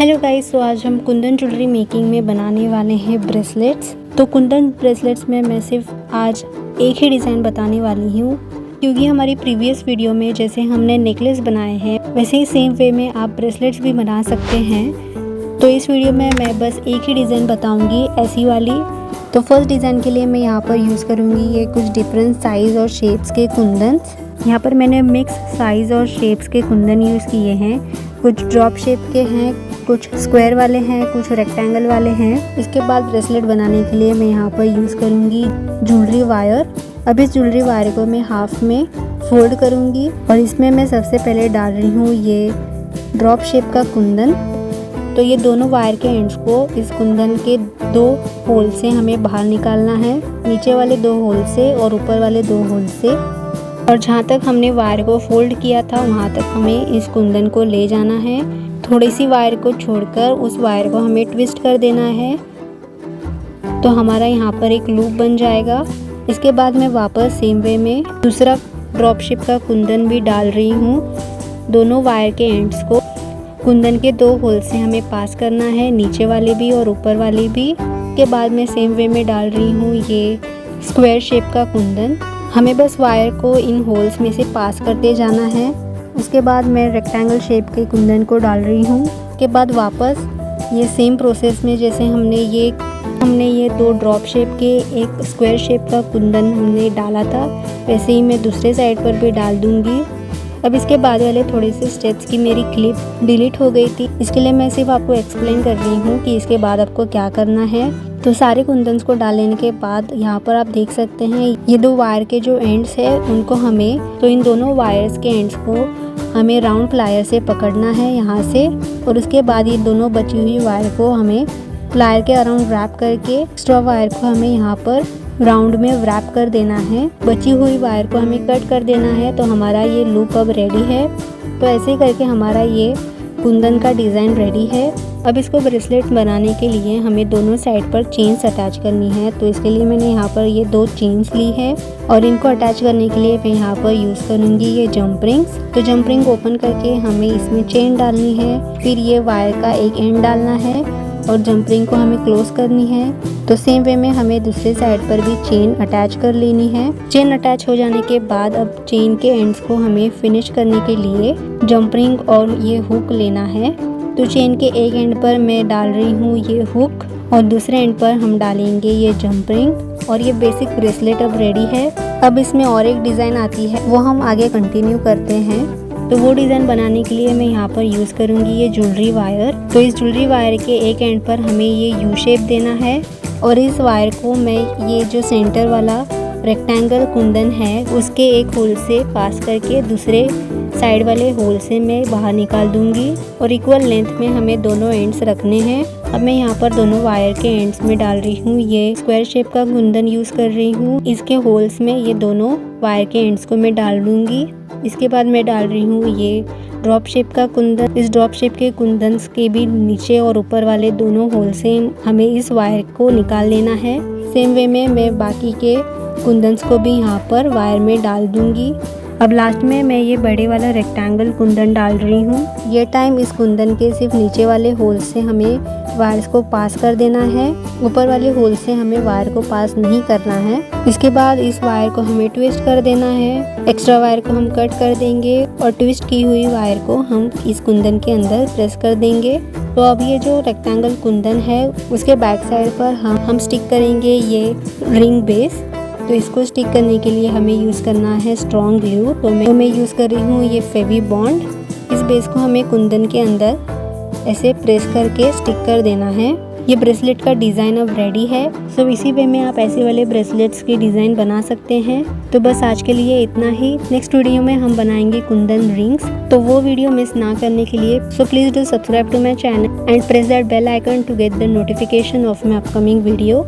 Hello guys, तो आज हम कुंदन ज्वेलरी मेकिंग में बनाने वाले हैं ब्रेसलेट्स। तो कुंदन ब्रेसलेट्स में मैं सिर्फ आज एक ही डिज़ाइन बताने वाली हूँ, क्योंकि हमारी प्रीवियस वीडियो में जैसे हमने नेकलेस बनाए हैं वैसे ही सेम वे में आप ब्रेसलेट्स भी बना सकते हैं। तो इस वीडियो में मैं बस एक ही डिज़ाइन बताऊँगी, ऐसी वाली। तो फर्स्ट डिज़ाइन के लिए मैं यहाँ पर यूज़ करूँगी ये कुछ डिफरेंट साइज़ और शेप्स के कुंदन। यहाँ पर मैंने मिक्स साइज़ और शेप्स के कुंदन यूज़ किए हैं। कुछ ड्रॉप शेप के हैं, कुछ स्क्वायर वाले हैं, कुछ रेक्टेंगल वाले हैं। इसके बाद ब्रेसलेट बनाने के लिए मैं यहाँ पर यूज़ करूँगी ज्वेलरी वायर। अब इस ज्वेलरी वायर को मैं हाफ में फोल्ड करूँगी और इसमें मैं सबसे पहले डाल रही हूँ ये ड्रॉप शेप का कुंदन। तो ये दोनों वायर के एंड्स को इस कुंदन के दो होल से हमें बाहर निकालना है, नीचे वाले दो होल से और ऊपर वाले दो होल से। और जहाँ तक हमने वायर को फोल्ड किया था वहाँ तक हमें इस कुंदन को ले जाना है। थोड़ी सी वायर को छोड़कर उस वायर को हमें ट्विस्ट कर देना है, तो हमारा यहाँ पर एक लूप बन जाएगा। इसके बाद मैं वापस सेम वे में दूसरा ड्रॉप शेप का कुंदन भी डाल रही हूँ। दोनों वायर के एंड्स को कुंदन के दो होल से हमें पास करना है, नीचे वाले भी और ऊपर वाले भी। के बाद मैं सेम वे में डाल रही हूँ ये स्क्वायर शेप का कुंदन। हमें बस वायर को इन होल्स में से पास करते जाना है। उसके बाद मैं रेक्टेंगल शेप के कुंदन को डाल रही हूँ। के बाद वापस ये सेम प्रोसेस में जैसे हमने ये दो ड्रॉप शेप के एक स्क्वायर शेप का कुंदन हमने डाला था, वैसे ही मैं दूसरे साइड पर भी डाल दूँगी। अब इसके बाद वाले थोड़े से स्टेप्स की मेरी क्लिप डिलीट हो गई थी, इसके लिए मैं सिर्फ आपको एक्सप्लेन कर रही हूँ कि इसके बाद आपको क्या करना है। तो सारे कुंदन्स को डालने के बाद यहाँ पर आप देख सकते हैं ये दो वायर के जो एंड्स है उनको इन दोनों वायर्स के एंड्स को हमें राउंड प्लायर से पकड़ना है यहाँ से। और उसके बाद ये दोनों बची हुई वायर को हमें प्लायर के अराउंड रैप करके एक्स्ट्रा वायर को हमें यहाँ पर राउंड में रैप कर देना है। बची हुई वायर को हमें कट कर देना है। तो हमारा ये लूप अब रेडी है। तो ऐसे करके हमारा ये कुंदन का डिज़ाइन रेडी है। अब इसको ब्रेसलेट बनाने के लिए हमें दोनों साइड पर चेन्स अटैच करनी है। तो इसके लिए मैंने यहाँ पर ये दो चेन्स ली है और इनको अटैच करने के लिए मैं यहाँ पर यूज़ करूँगी ये जंप रिंग्स। तो जंप रिंग ओपन करके हमें इसमें चेन डालनी है, फिर ये वायर का एक एंड डालना है और जंप रिंग को हमें क्लोज करनी है। तो सेम वे में हमें दूसरे साइड पर भी चेन अटैच कर लेनी है। चेन अटैच हो जाने के बाद अब चेन के एंड्स को हमें फिनिश करने के लिए जंप रिंग और ये हुक लेना है। तो चेन के एक एंड पर मैं डाल रही हूँ ये हुक और दूसरे एंड पर हम डालेंगे ये जंप रिंग और ये बेसिक ब्रेसलेट अब रेडी है। अब इसमें और एक डिज़ाइन आती है, वो हम आगे कंटिन्यू करते हैं। तो वो डिज़ाइन बनाने के लिए मैं यहाँ पर यूज़ करूँगी ये ज्वेलरी वायर। तो इस ज्वेलरी वायर के एक एंड पर हमें ये यू शेप देना है और इस वायर को मैं ये जो सेंटर वाला रेक्टेंगल कुंदन है उसके एक होल से पास करके दूसरे साइड वाले होल से मैं बाहर निकाल दूंगी और इक्वल लेंथ में हमें दोनों एंड्स रखने हैं। अब मैं यहाँ पर दोनों वायर के एंड्स में डाल रही हूँ ये स्क्वायर शेप का कुंदन यूज़ कर रही हूँ। इसके होल्स में ये दोनों वायर के एंड्स को मैं डाल दूंगी। इसके बाद मैं डाल रही हूँ ये ड्रॉप शेप का कुंदन। इस ड्रॉप शेप के कुंदन के भी नीचे और ऊपर वाले दोनों होल से हमें इस वायर को निकाल लेना है। सेम वे में मैं बाकी के कुंदन्स को भी यहाँ पर वायर में डाल दूंगी। अब लास्ट में मैं ये बड़े वाला रेक्टेंगल कुंदन डाल रही हूँ। ये टाइम इस कुंदन के सिर्फ नीचे वाले होल से हमें वायर्स को पास कर देना है, ऊपर वाले होल से हमें वायर को पास नहीं करना है। इसके बाद इस वायर को हमें ट्विस्ट कर देना है, एक्स्ट्रा वायर को हम कट कर देंगे और ट्विस्ट की हुई वायर को हम इस कुंदन के अंदर प्रेस कर देंगे। तो अब ये जो रेक्टेंगल कुंदन है उसके बैक साइड पर हम स्टिक करेंगे ये रिंग बेस। तो इसको स्टिक करने के लिए हमें यूज़ करना है स्ट्रॉन्ग ग्लू। तो मैं यूज़ कर रही हूँ ये फेवी बॉन्ड। इस बेस को हमें कुंदन के अंदर ऐसे प्रेस करके स्टिक कर देना है। ये ब्रेसलेट का डिज़ाइन अब रेडी है। सो इसी वे में आप ऐसे वाले ब्रेसलेट्स की डिज़ाइन बना सकते हैं। तो बस आज के लिए इतना ही। नेक्स्ट वीडियो में हम बनाएंगे कुंदन रिंग्स, तो वो वीडियो मिस ना करने के लिए so please do subscribe to my channel and press that bell icon to get the notification of my upcoming video.